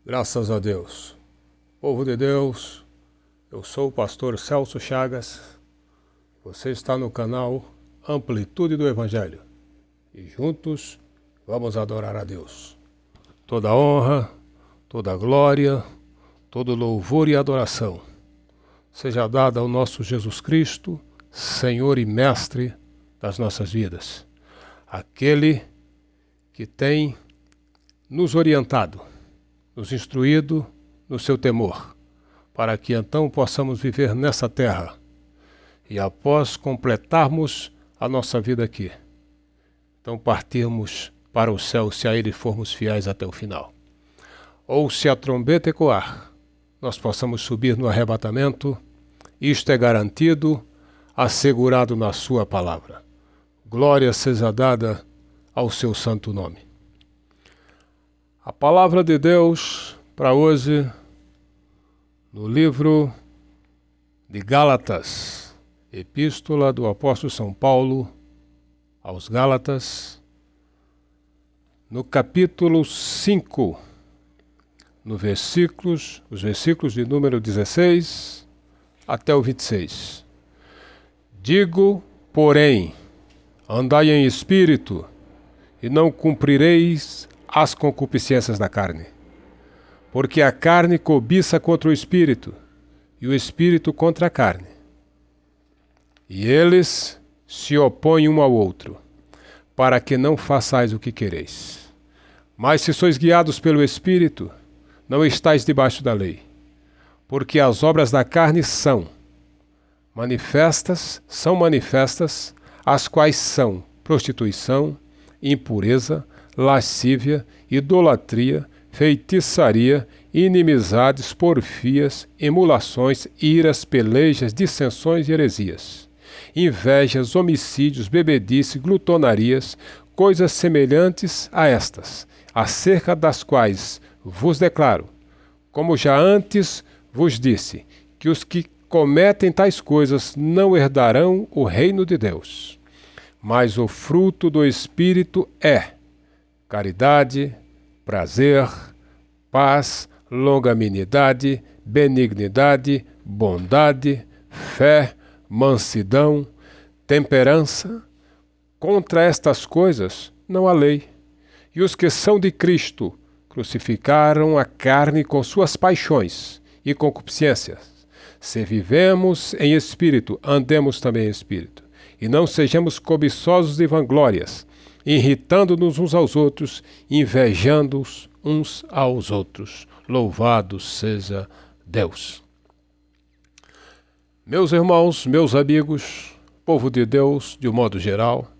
Graças a Deus. Povo de Deus, eu sou o pastor Celso Chagas. Você está no canal Amplitude do Evangelho. E juntos vamos adorar a Deus. Toda honra, toda glória, todo louvor e adoração seja dada ao nosso Jesus Cristo, Senhor e Mestre das nossas vidas. Aquele que tem nos orientado, nos instruído no seu temor, para que então possamos viver nessa terra e após completarmos a nossa vida aqui, então partirmos para o céu se a Ele formos fiéis até o final. Ou se a trombeta ecoar, nós possamos subir no arrebatamento. Isto é garantido, assegurado na sua palavra. Glória seja dada ao seu santo nome. A palavra de Deus para hoje, no livro de Gálatas, epístola do apóstolo São Paulo aos Gálatas, no capítulo 5, os versículos de número 16 até o 26. Digo, porém, andai em espírito, e não cumprireis as concupiscências da carne. Porque a carne cobiça contra o espírito, e o espírito contra a carne. E eles se opõem um ao outro, para que não façais o que quereis. Mas se sois guiados pelo espírito, não estáis debaixo da lei. Porque as obras da carne são manifestas, as quais são prostituição, impureza, lascívia, idolatria, feitiçaria, inimizades, porfias, emulações, iras, pelejas, dissensões e heresias, invejas, homicídios, bebedice, glutonarias, coisas semelhantes a estas, acerca das quais vos declaro, como já antes vos disse, que os que cometem tais coisas não herdarão o reino de Deus. Mas o fruto do Espírito é caridade, prazer, paz, longanimidade, benignidade, bondade, fé, mansidão, temperança. Contra estas coisas não há lei. E os que são de Cristo crucificaram a carne com suas paixões e concupiscências. Se vivemos em espírito, andemos também em espírito. E não sejamos cobiçosos de vanglórias, irritando-nos uns aos outros, invejando-os uns aos outros. Louvado seja Deus. Meus irmãos, meus amigos, povo de Deus, de um modo geral,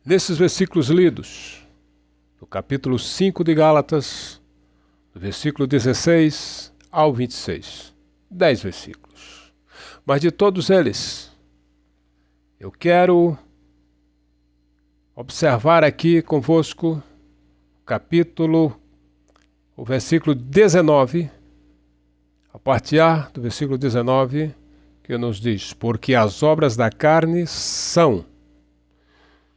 nesses versículos lidos, do capítulo 5 de Gálatas, do versículo 16 ao 26, 10 versículos. Mas de todos eles, eu quero observar aqui convosco o versículo 19, a partir do versículo 19, que nos diz, porque as obras da carne são.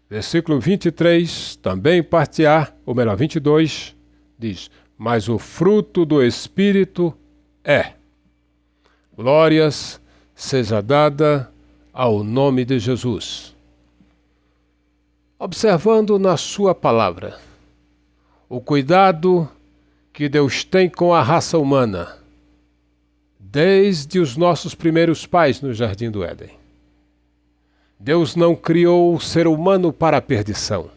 Versículo 23, também parte A, ou melhor, 22, diz, mas o fruto do Espírito é. Glórias seja dada ao nome de Jesus. Observando na sua palavra o cuidado que Deus tem com a raça humana, desde os nossos primeiros pais no Jardim do Éden. Deus não criou o ser humano para a perdição.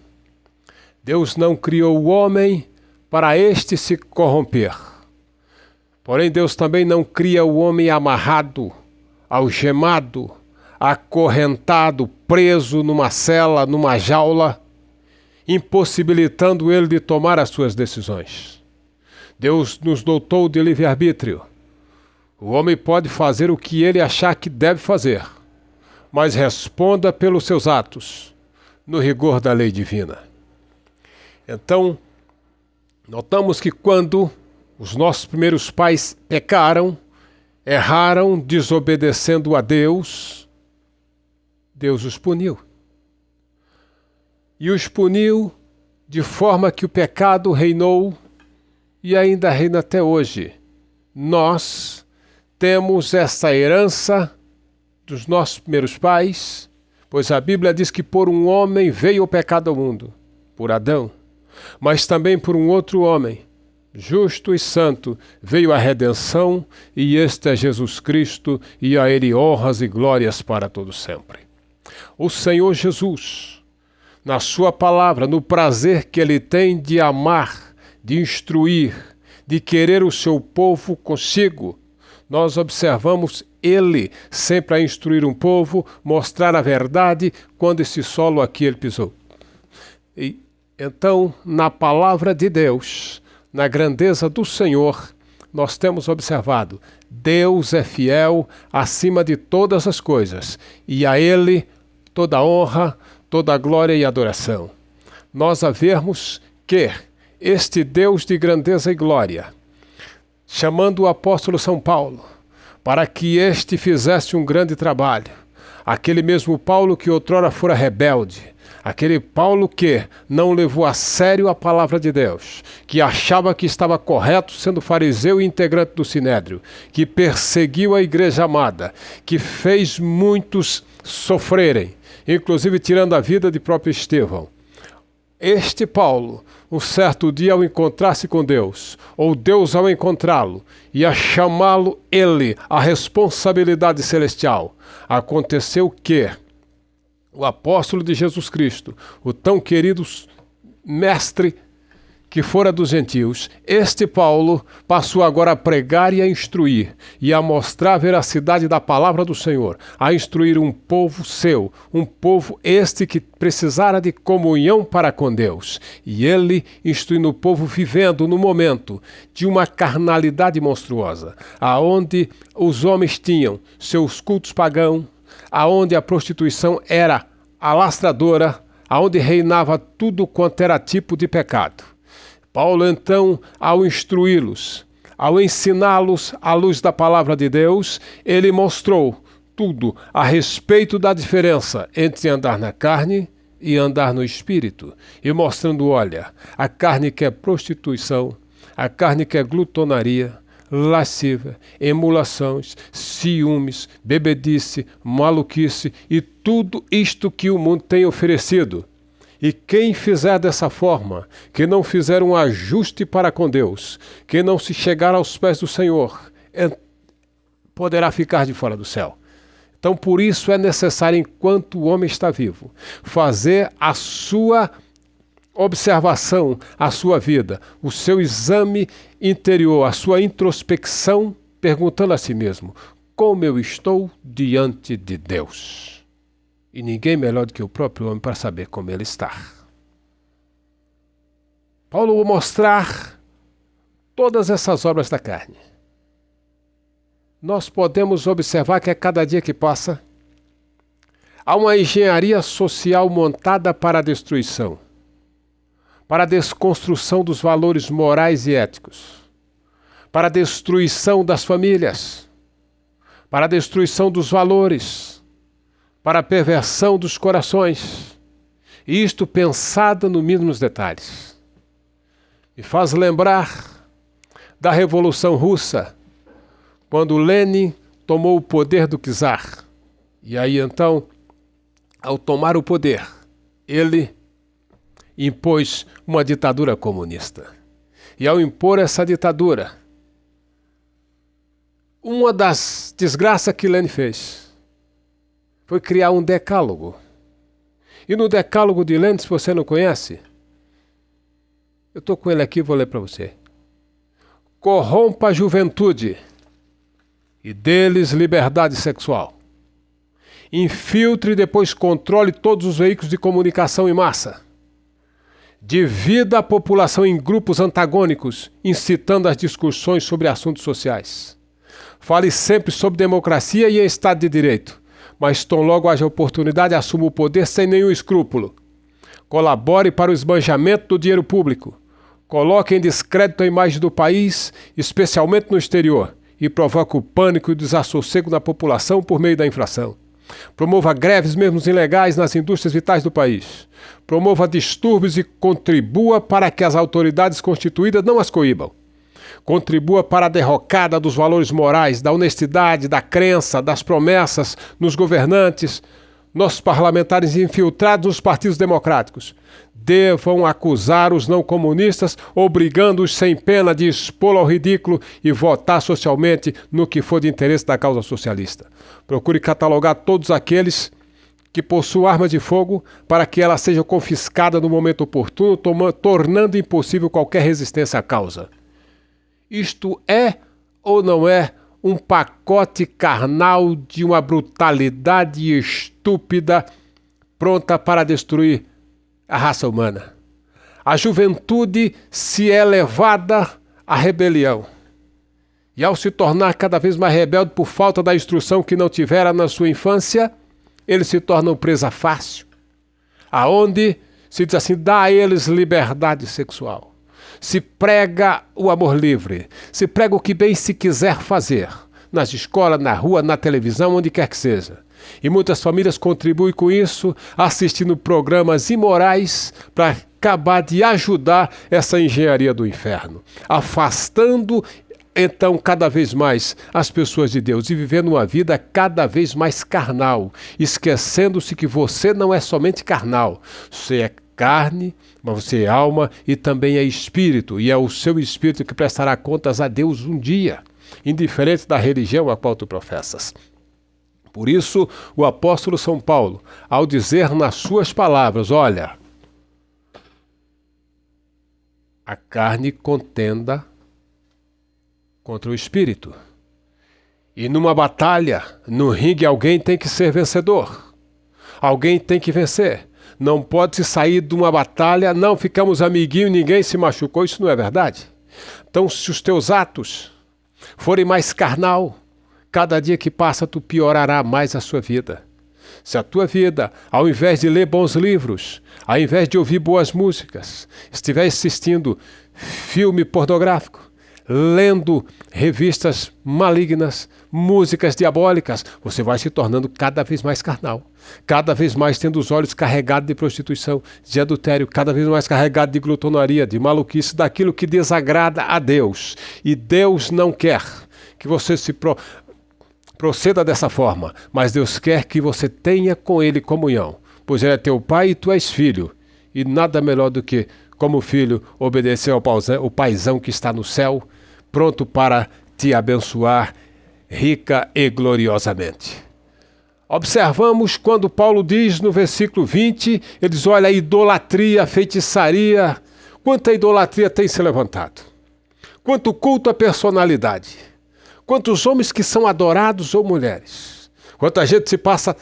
Deus não criou o homem para este se corromper. Porém, Deus também não cria o homem amarrado, algemado, acorrentado, preso numa cela, numa jaula, impossibilitando ele de tomar as suas decisões. Deus nos dotou de livre-arbítrio. O homem pode fazer o que ele achar que deve fazer, mas responda pelos seus atos, no rigor da lei divina. Então, notamos que quando os nossos primeiros pais pecaram, erraram, desobedecendo a Deus, Deus os puniu. E os puniu de forma que o pecado reinou e ainda reina até hoje. Nós temos essa herança dos nossos primeiros pais, pois a Bíblia diz que por um homem veio o pecado ao mundo, por Adão, mas também por um outro homem, justo e santo, veio a redenção, e este é Jesus Cristo, e a Ele honras e glórias para todo sempre. O Senhor Jesus, na sua palavra, no prazer que Ele tem de amar, de instruir, de querer o seu povo consigo, nós observamos Ele sempre a instruir um povo, mostrar a verdade quando esse solo aqui Ele pisou. E então, na palavra de Deus, na grandeza do Senhor, nós temos observado, Deus é fiel acima de todas as coisas, e a Ele toda honra, toda glória e adoração. Nós a vermos que este Deus de grandeza e glória, chamando o apóstolo São Paulo, para que este fizesse um grande trabalho, aquele mesmo Paulo que outrora fora rebelde, aquele Paulo que não levou a sério a palavra de Deus, que achava que estava correto sendo fariseu e integrante do Sinédrio, que perseguiu a igreja amada, que fez muitos sofrerem, inclusive tirando a vida de próprio Estevão. Este Paulo, um certo dia ao encontrar-se com Deus, ou Deus ao encontrá-lo, e a chamá-lo ele à responsabilidade celestial, aconteceu que o apóstolo de Jesus Cristo, o tão querido mestre que fora dos gentios, este Paulo passou agora a pregar e a instruir, e a mostrar a veracidade da palavra do Senhor, a instruir um povo seu, um povo este que precisara de comunhão para com Deus. E ele instruindo o povo vivendo no momento de uma carnalidade monstruosa, aonde os homens tinham seus cultos pagãos, aonde a prostituição era alastradora, aonde reinava tudo quanto era tipo de pecado. Paulo, então, ao instruí-los, ao ensiná-los à luz da palavra de Deus, ele mostrou tudo a respeito da diferença entre andar na carne e andar no espírito, e mostrando, olha, a carne que é prostituição, a carne que é glutonaria, lascívia, emulações, ciúmes, bebedice, maluquice e tudo isto que o mundo tem oferecido. E quem fizer dessa forma, que não fizer um ajuste para com Deus, que não se chegar aos pés do Senhor, poderá ficar de fora do céu. Então, por isso é necessário, enquanto o homem está vivo, fazer a sua observação, a sua vida, o seu exame interior, a sua introspecção, perguntando a si mesmo, como eu estou diante de Deus? E ninguém melhor do que o próprio homem para saber como ele está. Paulo vai mostrar todas essas obras da carne. Nós podemos observar que a cada dia que passa, há uma engenharia social montada para a destruição, para a desconstrução dos valores morais e éticos, para a destruição das famílias, para a destruição dos valores, para a perversão dos corações, e isto pensado nos mínimos detalhes. Me faz lembrar da Revolução Russa, quando Lenin tomou o poder do czar. E aí então, ao tomar o poder, ele impôs uma ditadura comunista. E ao impor essa ditadura, uma das desgraças que Lenin fez foi criar um decálogo. E no decálogo de Lenin, se você não conhece, eu estou com ele aqui, vou ler para você. Corrompa a juventude e deles liberdade sexual. Infiltre e depois controle todos os veículos de comunicação em massa. Divida a população em grupos antagônicos, incitando as discussões sobre assuntos sociais. Fale sempre sobre democracia e Estado de Direito, mas tão logo haja oportunidade, assuma o poder sem nenhum escrúpulo. Colabore para o esbanjamento do dinheiro público. Coloque em descrédito a imagem do país, especialmente no exterior, e provoque o pânico e o desassossego na população por meio da inflação. Promova greves mesmo ilegais nas indústrias vitais do país. Promova distúrbios e contribua para que as autoridades constituídas não as coíbam. Contribua para a derrocada dos valores morais, da honestidade, da crença, das promessas nos governantes, nossos parlamentares infiltrados nos partidos democráticos. Devam acusar os não comunistas, obrigando-os sem pena de expô-lo ao ridículo e votar socialmente no que for de interesse da causa socialista. Procure catalogar todos aqueles que possuam arma de fogo para que ela seja confiscada no momento oportuno, tornando impossível qualquer resistência à causa. Isto é ou não é um pacote carnal de uma brutalidade estúpida pronta para destruir a raça humana? A juventude se é levada à rebelião. E ao se tornar cada vez mais rebelde por falta da instrução que não tivera na sua infância, eles se tornam presa fácil, aonde se diz assim, dá a eles liberdade sexual. Se prega o amor livre, se prega o que bem se quiser fazer, nas escolas, na rua, na televisão, onde quer que seja. E muitas famílias contribuem com isso, assistindo programas imorais para acabar de ajudar essa engenharia do inferno, afastando então cada vez mais as pessoas de Deus e vivendo uma vida cada vez mais carnal, esquecendo-se que você não é somente carnal, você é carne, mas você é alma e também é espírito, e é o seu espírito que prestará contas a Deus um dia, indiferente da religião a qual tu professas. Por isso, o apóstolo São Paulo, ao dizer nas suas palavras, olha, a carne contenda contra o espírito. E numa batalha, no ringue, alguém tem que ser vencedor. Alguém tem que vencer. Não pode se sair de uma batalha, não ficamos amiguinhos, ninguém se machucou, isso não é verdade. Então, se os teus atos forem mais carnal, cada dia que passa tu piorará mais a sua vida. Se a tua vida, ao invés de ler bons livros, ao invés de ouvir boas músicas, estiver assistindo filme pornográfico, lendo revistas malignas, músicas diabólicas, você vai se tornando cada vez mais carnal, cada vez mais tendo os olhos carregados de prostituição, de adultério, cada vez mais carregado de glutonaria, de maluquice, daquilo que desagrada a Deus. E Deus não quer que você proceda dessa forma, mas Deus quer que você tenha com Ele comunhão, pois Ele é teu Pai e tu és filho, e nada melhor do que, como filho, obedecer ao paizão que está no céu, pronto para te abençoar rica e gloriosamente. Observamos quando Paulo diz no versículo 20, ele diz, olha, a idolatria, a feitiçaria, quanta idolatria tem se levantado, quanto culto à personalidade, quantos homens que são adorados ou mulheres, quanta gente se passa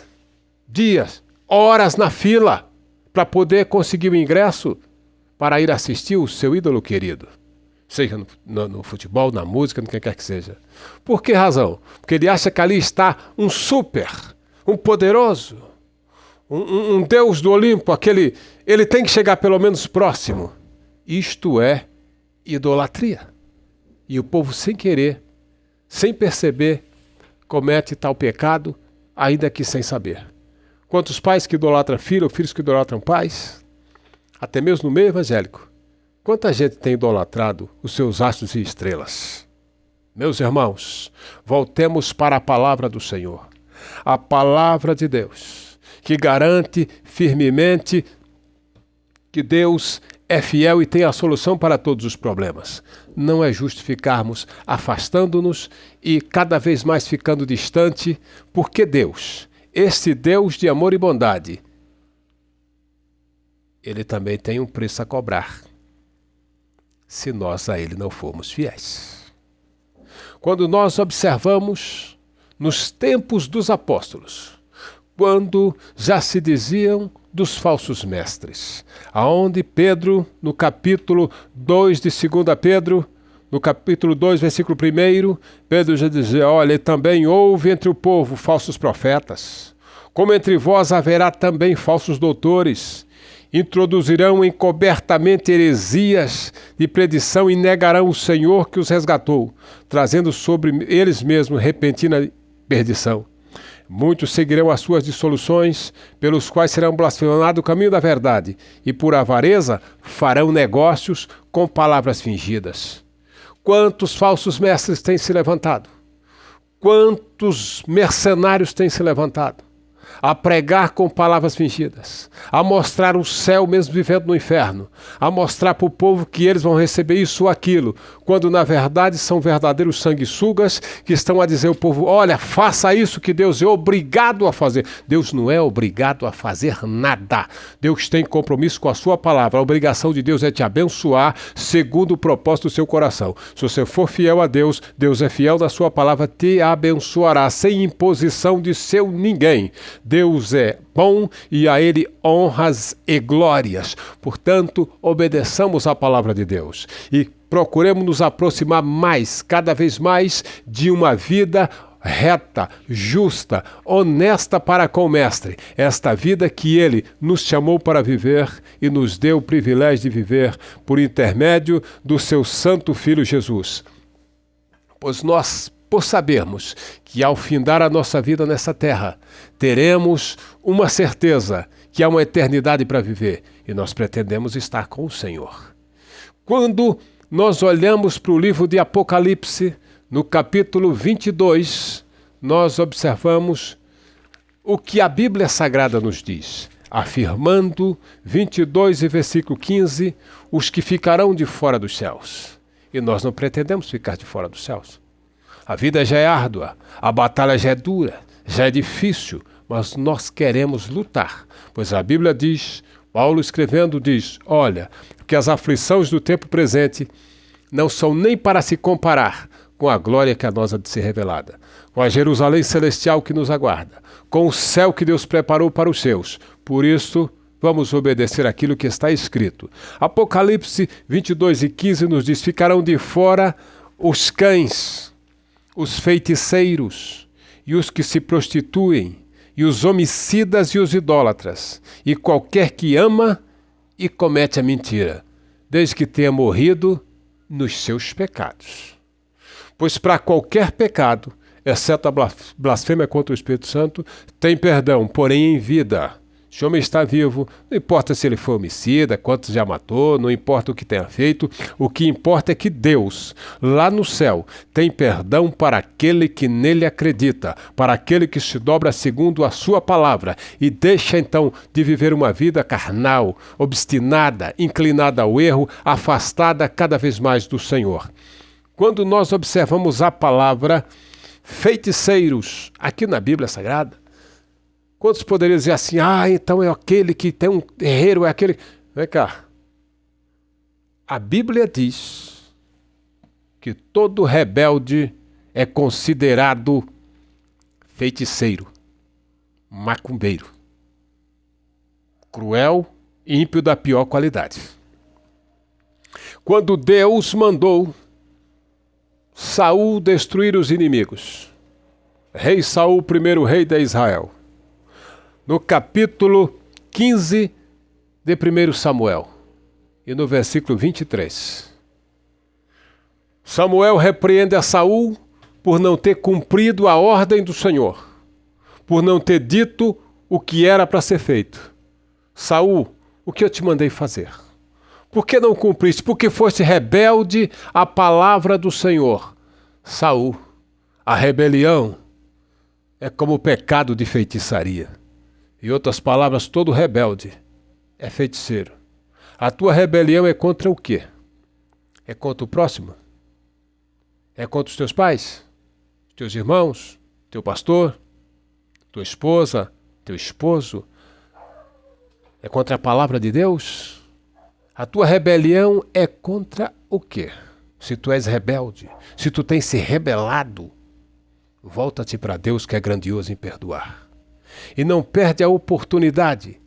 dias, horas na fila para poder conseguir o ingresso para ir assistir o seu ídolo querido, seja no futebol, na música, no que quer que seja. Por que razão? Porque ele acha que ali está um super, um poderoso, um Deus do Olimpo, ele tem que chegar pelo menos próximo. Isto é idolatria. E o povo sem querer, sem perceber, comete tal pecado, ainda que sem saber. Quantos pais que idolatram filhos, ou filhos que idolatram pais, até mesmo no meio evangélico. Quanta gente tem idolatrado os seus astros e estrelas? Meus irmãos, voltemos para a palavra do Senhor. A palavra de Deus, que garante firmemente que Deus é fiel e tem a solução para todos os problemas. Não é justo ficarmos afastando-nos e cada vez mais ficando distante, porque Deus, este Deus de amor e bondade, Ele também tem um preço a cobrar, se nós a Ele não formos fiéis. Quando nós observamos nos tempos dos apóstolos, quando já se diziam dos falsos mestres, aonde Pedro, no capítulo 2 de 2 Pedro, no capítulo 2, versículo 1, Pedro já dizia, olha, também houve entre o povo falsos profetas, como entre vós haverá também falsos doutores, introduzirão encobertamente heresias de predição e negarão o Senhor que os resgatou, trazendo sobre eles mesmos repentina perdição. Muitos seguirão as suas dissoluções, pelos quais serão blasfemado o caminho da verdade, e por avareza farão negócios com palavras fingidas. Quantos falsos mestres têm se levantado? Quantos mercenários têm se levantado? A pregar com palavras fingidas, a mostrar o céu mesmo vivendo no inferno, a mostrar para o povo que eles vão receber isso ou aquilo, quando na verdade são verdadeiros sanguessugas que estão a dizer ao povo, olha, faça isso que Deus é obrigado a fazer. Deus não é obrigado a fazer nada. Deus tem compromisso com a sua palavra. A obrigação de Deus é te abençoar segundo o propósito do seu coração. Se você for fiel a Deus, Deus é fiel na sua palavra, te abençoará, sem imposição de seu ninguém. Deus é bom e a Ele honras e glórias. Portanto, obedeçamos à palavra de Deus e procuremos nos aproximar mais, cada vez mais, de uma vida reta, justa, honesta para com o Mestre. Esta vida que Ele nos chamou para viver e nos deu o privilégio de viver por intermédio do seu Santo Filho Jesus. Pois nós, por sabermos que ao findar a nossa vida nessa terra, teremos uma certeza que há uma eternidade para viver e nós pretendemos estar com o Senhor. Quando nós olhamos para o livro de Apocalipse, no capítulo 22, nós observamos o que a Bíblia Sagrada nos diz, afirmando, 22 e versículo 15, os que ficarão de fora dos céus. E nós não pretendemos ficar de fora dos céus. A vida já é árdua, a batalha já é dura, já é difícil, mas nós queremos lutar. Pois a Bíblia diz, Paulo escrevendo diz, olha, que as aflições do tempo presente não são nem para se comparar com a glória que a nós há de ser revelada, com a Jerusalém celestial que nos aguarda, com o céu que Deus preparou para os seus. Por isso, vamos obedecer aquilo que está escrito. Apocalipse 22 e 15 nos diz, ficarão de fora os cães, os feiticeiros, e os que se prostituem, e os homicidas e os idólatras, e qualquer que ama e comete a mentira, desde que tenha morrido nos seus pecados. Pois para qualquer pecado, exceto a blasfêmia contra o Espírito Santo, tem perdão, porém em vida. Se o homem está vivo, não importa se ele foi homicida, quantos já matou, não importa o que tenha feito, o que importa é que Deus, lá no céu, tem perdão para aquele que nele acredita, para aquele que se dobra segundo a sua palavra e deixa então de viver uma vida carnal, obstinada, inclinada ao erro, afastada cada vez mais do Senhor. Quando nós observamos a palavra feiticeiros aqui na Bíblia Sagrada, quantos poderiam dizer assim, então é aquele que tem um terreiro, é aquele... Vem cá. A Bíblia diz que todo rebelde é considerado feiticeiro, macumbeiro, cruel e ímpio da pior qualidade. Quando Deus mandou Saul destruir os inimigos, rei Saul, primeiro rei de Israel, no capítulo 15 de 1 Samuel, e no versículo 23. Samuel repreende a Saul por não ter cumprido a ordem do Senhor, por não ter dito o que era para ser feito. Saul, o que eu te mandei fazer? Por que não cumpriste? Porque foste rebelde à palavra do Senhor. Saul, a rebelião é como o pecado de feitiçaria. Em outras palavras, todo rebelde é feiticeiro. A tua rebelião é contra o quê? É contra o próximo? É contra os teus pais? Os teus irmãos? Teu pastor? Tua esposa? Teu esposo? É contra a palavra de Deus? A tua rebelião é contra o quê? Se tu és rebelde, se tu tens se rebelado, volta-te para Deus que é grandioso em perdoar. E não perde a oportunidade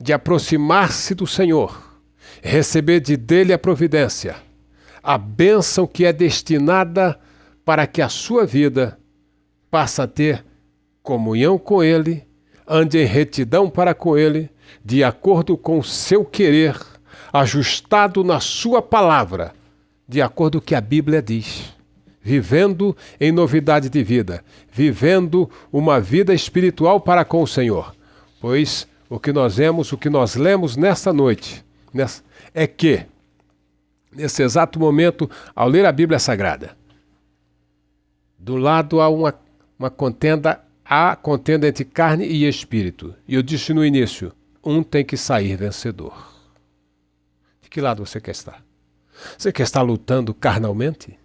de aproximar-se do Senhor, receber dele a providência, a bênção que é destinada para que a sua vida passe a ter comunhão com Ele, ande em retidão para com Ele, de acordo com o seu querer, ajustado na sua palavra, de acordo com o que a Bíblia diz. Vivendo em novidade de vida, vivendo uma vida espiritual para com o Senhor. Pois o que nós vemos, o que nós lemos nesta noite, é que nesse exato momento, ao ler a Bíblia Sagrada. Do lado há uma contenda, há contenda entre carne e espírito. E eu disse no início, um tem que sair vencedor. De que lado você quer estar? Você quer estar lutando carnalmente?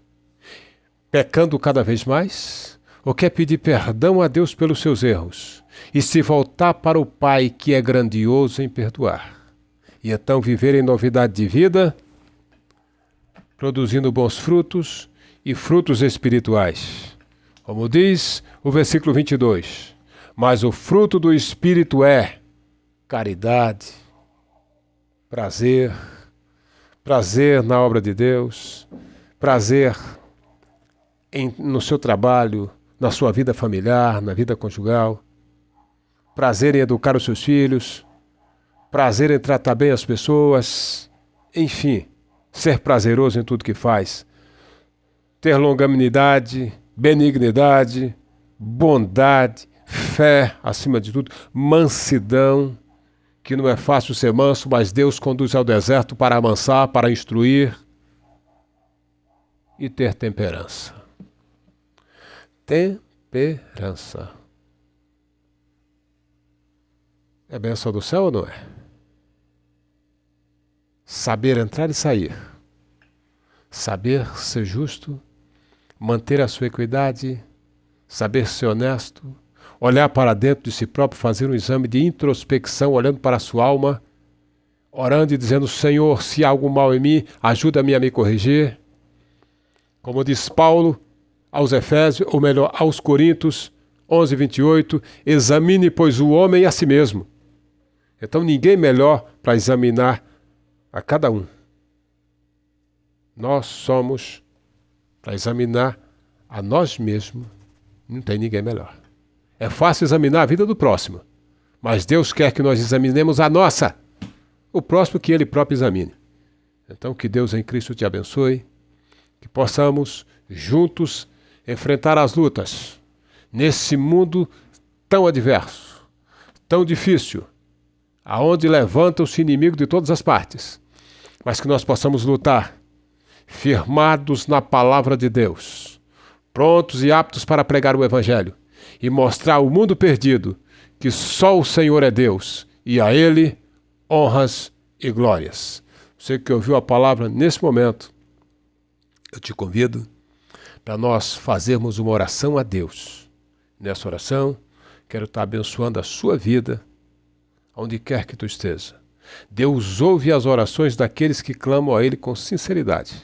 Pecando cada vez mais? Ou quer pedir perdão a Deus pelos seus erros e se voltar para o Pai que é grandioso em perdoar? E então viver em novidade de vida, produzindo bons frutos e frutos espirituais. Como diz o versículo 22, mas o fruto do Espírito é caridade, prazer na obra de Deus, prazer no seu trabalho, na sua vida familiar, na vida conjugal, prazer em educar os seus filhos, prazer em tratar bem as pessoas, enfim, ser prazeroso em tudo que faz, ter longanimidade, benignidade, bondade, fé, acima de tudo, mansidão, que não é fácil ser manso, mas Deus conduz ao deserto para amansar, para instruir, e ter temperança. Temperança. É bênção do céu ou não é? Saber entrar e sair. Saber ser justo, manter a sua equidade, saber ser honesto, olhar para dentro de si próprio, fazer um exame de introspecção, olhando para a sua alma, orando e dizendo, Senhor, se há algo mal em mim, ajuda-me a me corrigir. Como diz Paulo aos Efésios, ou melhor, aos Coríntios 11, 28, examine, pois, o homem a si mesmo. Então ninguém melhor para examinar a cada um. Nós somos para examinar a nós mesmos, não tem ninguém melhor. É fácil examinar a vida do próximo, mas Deus quer que nós examinemos a nossa, o próximo que Ele próprio examine. Então que Deus em Cristo te abençoe, que possamos juntos enfrentar as lutas nesse mundo tão adverso, tão difícil, aonde levantam-se inimigos de todas as partes, mas que nós possamos lutar firmados na palavra de Deus, prontos e aptos para pregar o Evangelho e mostrar ao mundo perdido que só o Senhor é Deus e a Ele honras e glórias. Você que ouviu a palavra nesse momento, eu te convido para nós fazermos uma oração a Deus. Nessa oração, quero estar abençoando a sua vida, onde quer que tu esteja. Deus ouve as orações daqueles que clamam a Ele com sinceridade.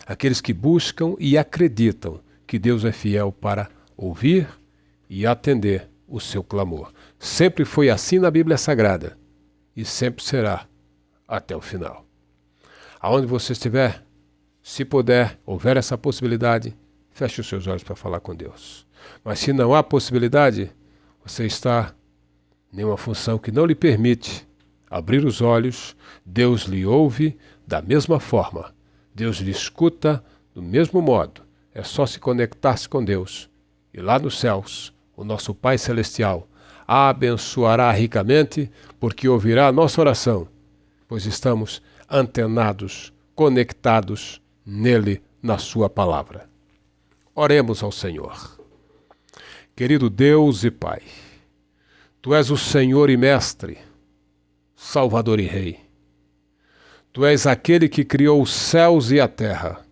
Aqueles que buscam e acreditam que Deus é fiel para ouvir e atender o seu clamor. Sempre foi assim na Bíblia Sagrada e sempre será até o final. Aonde você estiver, se puder, houver essa possibilidade, feche os seus olhos para falar com Deus. Mas se não há possibilidade, você está em uma função que não lhe permite abrir os olhos, Deus lhe ouve da mesma forma. Deus lhe escuta do mesmo modo. É só se conectar-se com Deus. E lá nos céus, o nosso Pai Celestial a abençoará ricamente, porque ouvirá a nossa oração, pois estamos antenados, conectados nele, na sua palavra. Oremos ao Senhor. Querido Deus e Pai, Tu és o Senhor e Mestre, Salvador e Rei. Tu és aquele que criou os céus e a terra.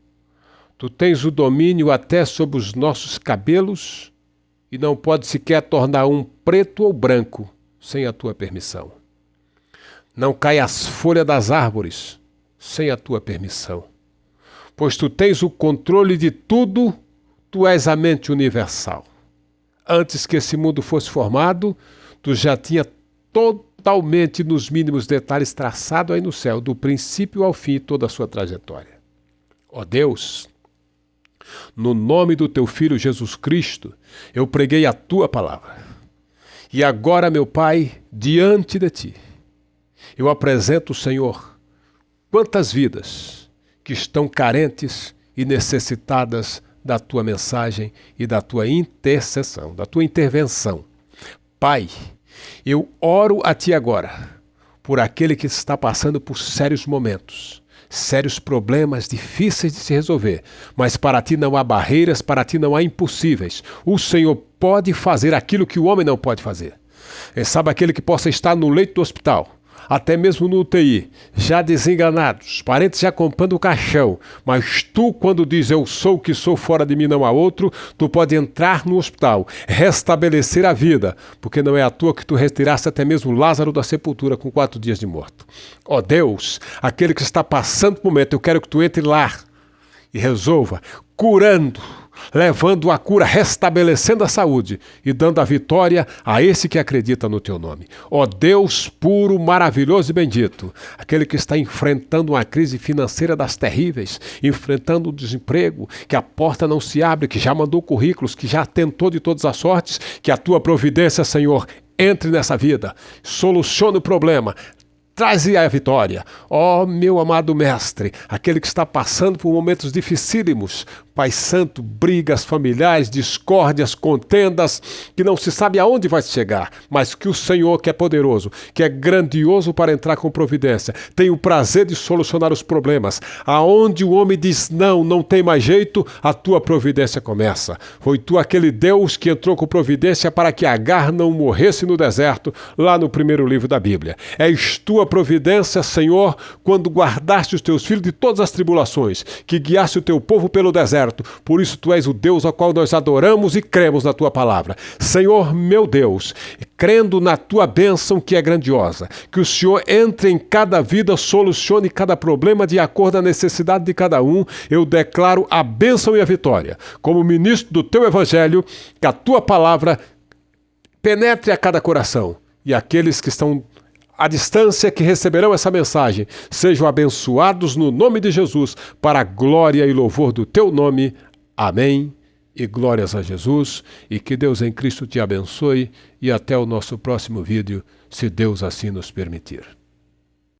Tu tens o domínio até sobre os nossos cabelos e não pode sequer tornar um preto ou branco sem a Tua permissão. Não cai as folhas das árvores sem a Tua permissão. Pois Tu tens o controle de tudo, Tu és a mente universal. Antes que esse mundo fosse formado, Tu já tinha totalmente nos mínimos detalhes traçado aí no céu, do princípio ao fim, toda a sua trajetória. Ó Deus, no nome do Teu Filho Jesus Cristo, eu preguei a Tua palavra. E agora, meu Pai, diante de Ti, eu apresento, Senhor, quantas vidas que estão carentes e necessitadas da Tua mensagem e da Tua intercessão, da Tua intervenção. Pai, eu oro a Ti agora por aquele que está passando por sérios momentos sérios problemas difíceis de se resolver, mas para ti não há barreiras, para ti não há impossíveis. O Senhor pode fazer aquilo que o homem não pode fazer. Sabe, aquele que possa estar no leito do hospital, até mesmo no UTI, já desenganados, parentes já comprando o caixão, mas tu, quando diz eu sou o que sou, fora de mim não há outro, tu pode entrar no hospital, restabelecer a vida, porque não é à toa que tu retiraste até mesmo Lázaro da sepultura com 4 dias de morto. Ó Deus, aquele que está passando por momento, eu quero que tu entre lá e resolva, curando, levando a cura, restabelecendo a saúde e dando a vitória a esse que acredita no teu nome. Ó Deus puro, maravilhoso e bendito, aquele que está enfrentando uma crise financeira das terríveis, enfrentando o desemprego, que a porta não se abre, que já mandou currículos, que já tentou de todas as sortes, que a tua providência, Senhor, entre nessa vida, solucione o problema, traze a vitória. Ó meu amado mestre, aquele que está passando por momentos dificílimos, Pai Santo, brigas familiares, discórdias, contendas, que não se sabe aonde vai chegar, mas que o Senhor, que é poderoso, que é grandioso para entrar com providência, tem o prazer de solucionar os problemas. Aonde o homem diz não, não tem mais jeito, a tua providência começa. Foi tu aquele Deus que entrou com providência para que Agar não morresse no deserto, lá no primeiro livro da Bíblia. És tua providência, Senhor, quando guardaste os teus filhos de todas as tribulações, que guiaste o teu povo pelo deserto. Por isso tu és o Deus ao qual nós adoramos e cremos na tua palavra. Senhor meu Deus, crendo na tua bênção que é grandiosa, que o Senhor entre em cada vida, solucione cada problema de acordo com a necessidade de cada um, eu declaro a bênção e a vitória. Como ministro do teu evangelho, que a tua palavra penetre a cada coração e aqueles que estão à distância que receberão essa mensagem, sejam abençoados no nome de Jesus, para a glória e louvor do teu nome. Amém. E glórias a Jesus, e que Deus em Cristo te abençoe, e até o nosso próximo vídeo, se Deus assim nos permitir.